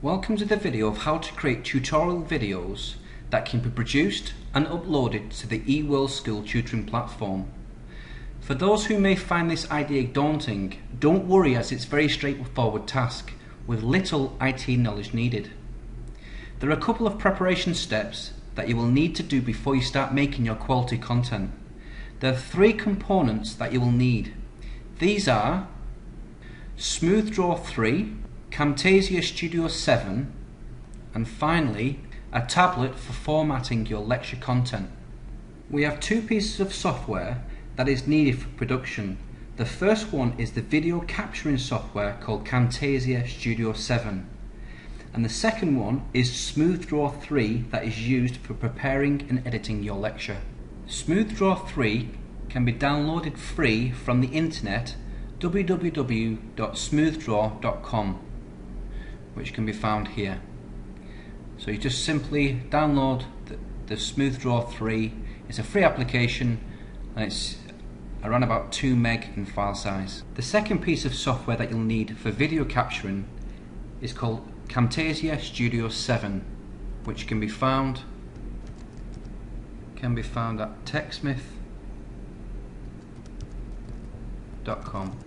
Welcome to the video of how to create tutorial videos that can be produced and uploaded to the eWorldSchool tutoring platform. For those who may find this idea daunting, don't worry, as it's a very straightforward task with little IT knowledge needed. There are a couple of preparation steps that you will need to do before you start making your quality content. There are three components that you will need. These are SmoothDraw 3, Camtasia Studio 7, and finally a tablet for formatting your lecture content. We have two pieces of software that is needed for production. The first one is the video capturing software called Camtasia Studio 7, and the second one is SmoothDraw 3 that is used for preparing and editing your lecture. SmoothDraw 3 can be downloaded free from the internet www.smoothdraw.com, which can be found here. So you just simply download the SmoothDraw 3. It's a free application and it's around about 2 meg in file size. The second piece of software that you'll need for video capturing is called Camtasia Studio 7, which can be found at techsmith.com.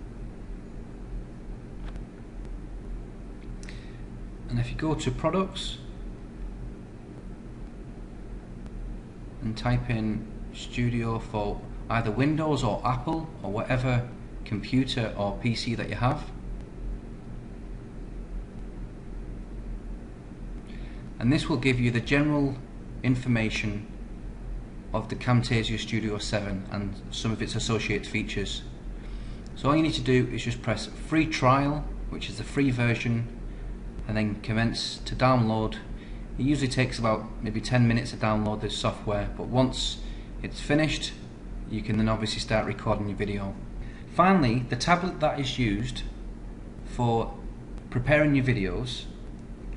And if you go to products and type in Studio for either Windows or Apple or whatever computer or PC that you have, and this will give you the general information of the Camtasia Studio 7 and some of its associated features. So all you need to do is just press free trial, which is the free version, and then commence to download. It usually takes about maybe 10 minutes to download this software, but once it's finished you can then obviously start recording your video. Finally, the tablet that is used for preparing your videos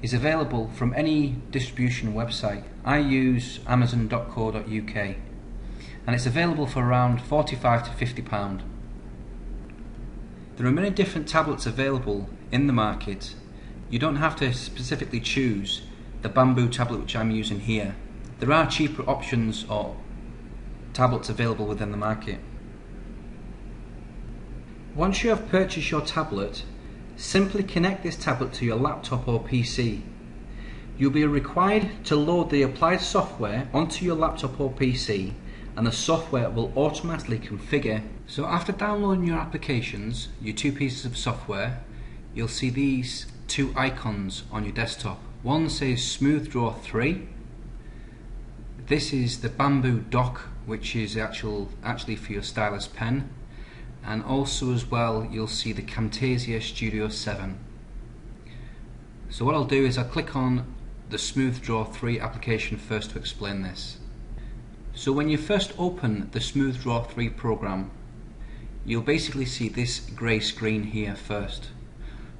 is available from any distribution website. I use amazon.co.uk and it's available for around £45 to £50. There are many different tablets available in the market. You don't have to specifically choose the bamboo tablet which I'm using here. There are cheaper options or tablets available within the market. Once you have purchased your tablet, simply connect this tablet to your laptop or PC. You'll be required to load the applied software onto your laptop or PC, and the software will automatically configure. So after downloading your applications, your two pieces of software, you'll see these two icons on your desktop. One says SmoothDraw 3. This is the bamboo dock, which is actually for your stylus pen, and also as well you'll see the Camtasia Studio 7. So what I'll do is I'll click on the SmoothDraw 3 application first to explain this. So when you first open the SmoothDraw 3 program, you'll basically see this grey screen here first.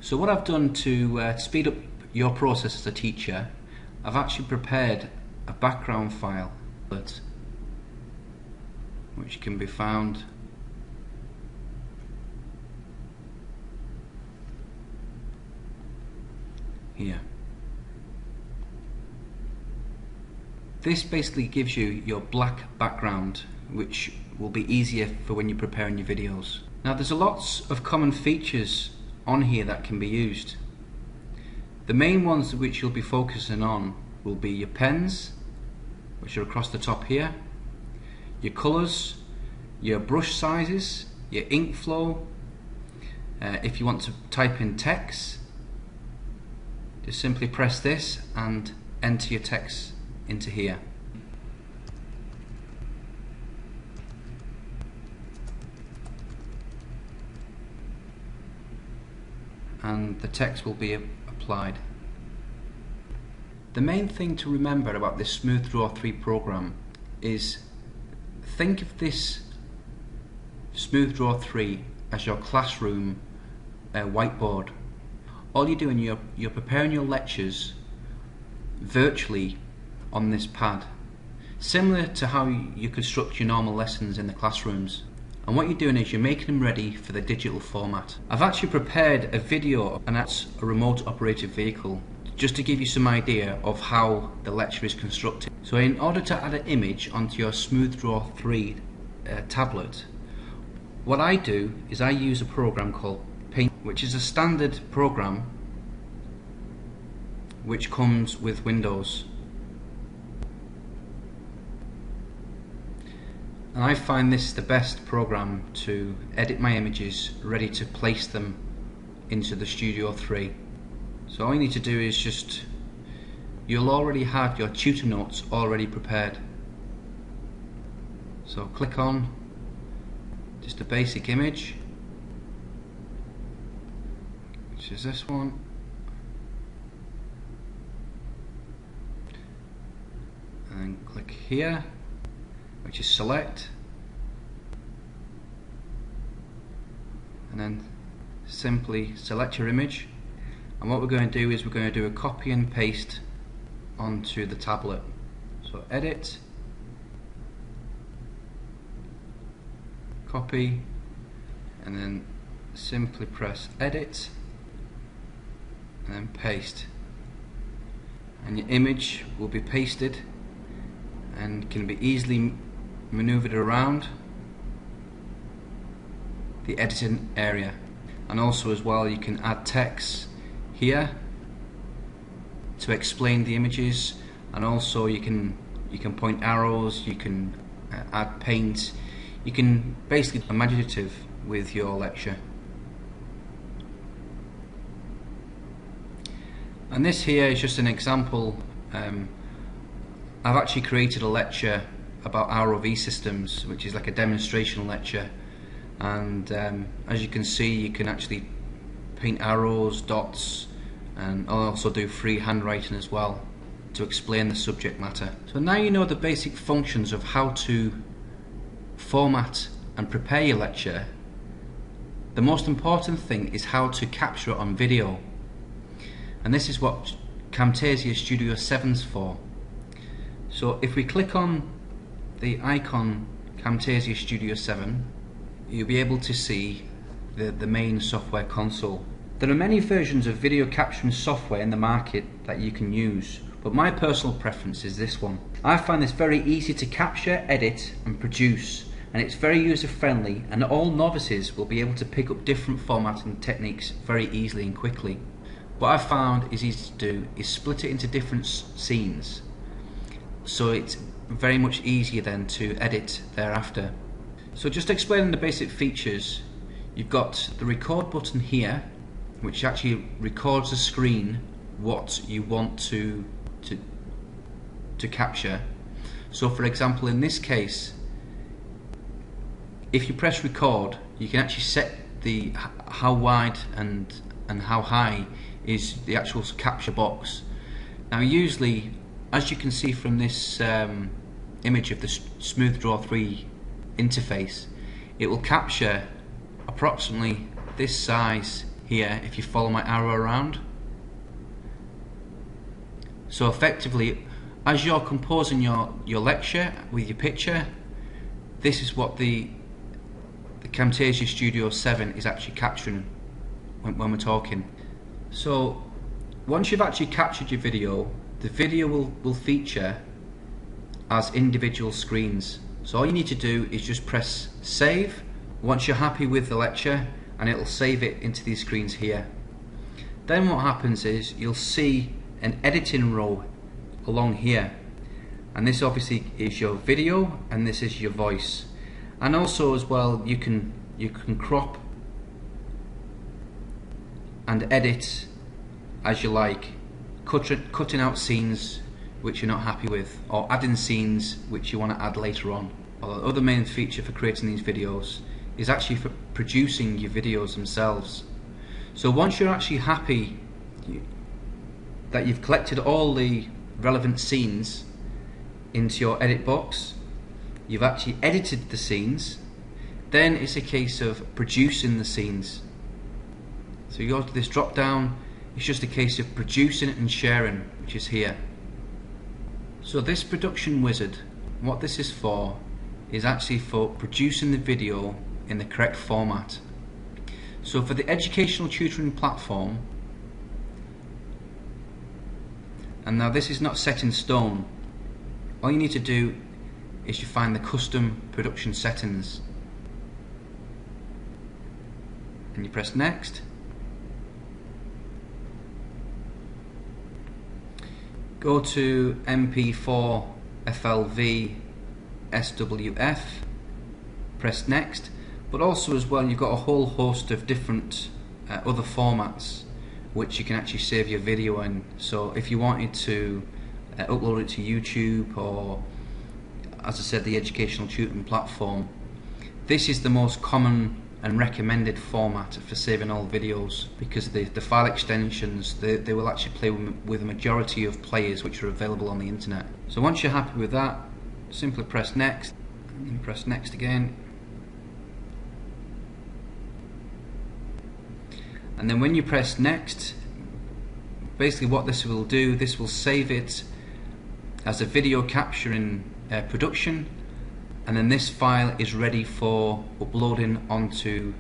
So what I've done to speed up your process as a teacher, I've actually prepared a background file which can be found here. This basically gives you your black background, which will be easier for when you're preparing your videos. Now there's lots of common features on here that can be used. The main ones which you'll be focusing on will be your pens, which are across the top here, your colours, your brush sizes, your ink flow. If you want to type in text, just simply press this and enter your text into here. And the text will be applied. The main thing to remember about this SmoothDraw 3 program is think of this SmoothDraw 3 as your classroom whiteboard. All you're doing, you're preparing your lectures virtually on this pad, similar to how you construct your normal lessons in the classrooms. And what you're doing is you're making them ready for the digital format. I've actually prepared a video, and that's a remote operated vehicle, just to give you some idea of how the lecture is constructed. So in order to add an image onto your Smooth Draw 3 tablet, what I do is I use a program called Paint, which is a standard program which comes with Windows. And I find this the best program to edit my images ready to place them into the Studio 3. So all you need to do is just, you'll already have your tutor notes already prepared. So click on just a basic image, which is this one. And then click here, which is select, and then simply select your image. And what we're going to do is we're going to do a copy and paste onto the tablet. So edit, copy, and then simply press edit and then paste, and your image will be pasted and can be easily maneuvered around the editing area. And also as well, you can add text here to explain the images, and also you can point arrows, you can add paint, you can basically be imaginative with your lecture. And this here is just an example. I've actually created a lecture about ROV systems, which is like a demonstration lecture, and as you can see, you can actually paint arrows, dots, and I'll also do free handwriting as well to explain the subject matter. So now you know the basic functions of how to format and prepare your lecture. The most important thing is how to capture it on video, and this is what Camtasia Studio 7's for. So if we click on the icon Camtasia Studio 7, you'll be able to see the main software console. There are many versions of video capturing software in the market that you can use, but my personal preference is this one. I find this very easy to capture, edit and produce, and it's very user friendly, and all novices will be able to pick up different formatting techniques very easily and quickly. What I found is easy to do is split it into different scenes, so it's very much easier then to edit thereafter. So just explaining the basic features, you've got the record button here, which actually records the screen what you want to capture. So for example, in this case, if you press record, you can actually set the how wide and how high is the actual capture box. Now usually, as you can see from this image of the Smooth Draw 3 interface, it will capture approximately this size here if you follow my arrow around. So effectively, as you're composing your lecture with your picture, this is what the Camtasia Studio 7 is actually capturing when we're talking. So once you've actually captured your video, the video will feature as individual screens. So all you need to do is just press save once you're happy with the lecture, and it'll save it into these screens here. Then what happens is you'll see an editing row along here, and this obviously is your video and this is your voice. And also as well, you can crop and edit as you like, cutting out scenes which you're not happy with, or adding scenes which you want to add later on. Well, the other main feature for creating these videos is actually for producing your videos themselves. So once you're actually happy that you've collected all the relevant scenes into your edit box, you've actually edited the scenes, then it's a case of producing the scenes. So you go to this drop down, it's just a case of producing it and sharing, which is here. So this production wizard, what this is for, is actually for producing the video in the correct format. So for the educational tutoring platform, And now this is not set in stone. All you need to do is you find the custom production settings and you press next. Go to MP4 FLV SWF, press next, but also as well you've got a whole host of different other formats which you can actually save your video in. So if you wanted to upload it to YouTube, or as I said, the educational tutoring platform, this is the most common and recommended format for saving all videos, because the file extensions, they will actually play with a majority of players which are available on the internet. So once you're happy with that, simply press next, and then press next again, and then when you press next, basically what this will do, this will save it as a video capture in production, and then this file is ready for uploading onto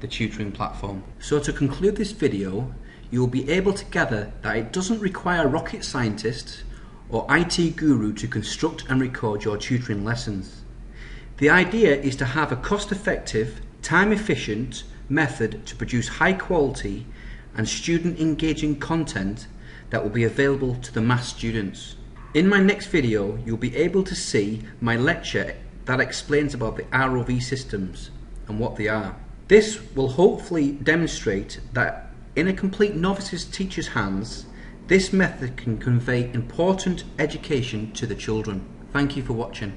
the tutoring platform. So to conclude this video, you will be able to gather that it doesn't require a rocket scientist or IT guru to construct and record your tutoring lessons. The idea is to have a cost-effective, time-efficient method to produce high quality and student engaging content that will be available to the mass students. In my next video, you'll be able to see my lecture that explains about the ROV systems and what they are. This will hopefully demonstrate that in a complete novice teacher's hands, this method can convey important education to the children. Thank you for watching.